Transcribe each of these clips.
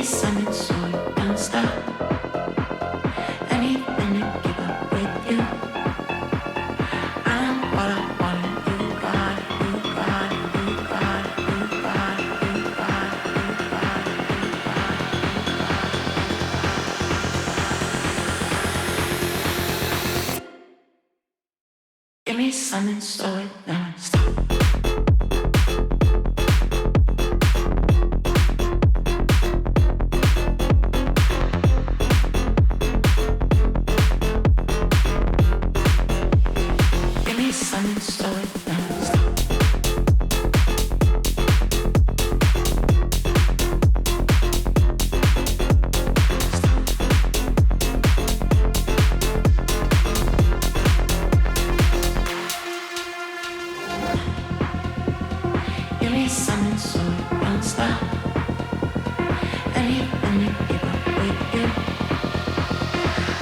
me something so you don't stop. Anything to keep up with you. I'm what I want. You got it, you got it, you got it, you got it, you got it, you got it, you got it. Give me something so it don't stop. Something so it don't stop. Give me something so it don't stop. Anything to keep up with you.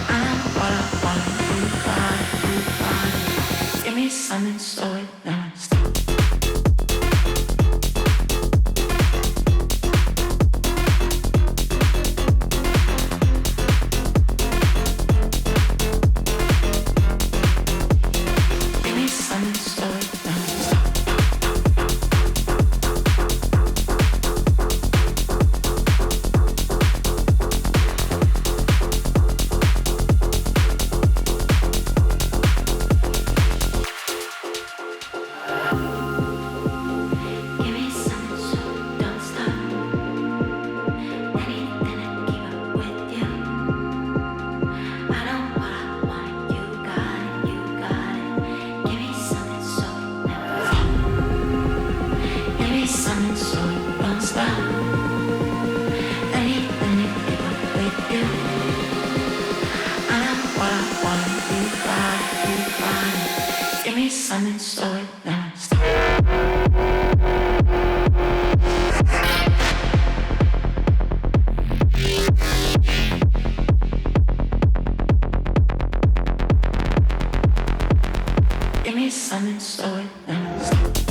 I'm what I want. You got it, you got it. Give me something so it don't stop. Give me something so it don't stop. Something so it don't stop. Anything to keep up with you. I'm what I want. You got it, you got it. Give me something so it don't stop. Give me something so it don't stop.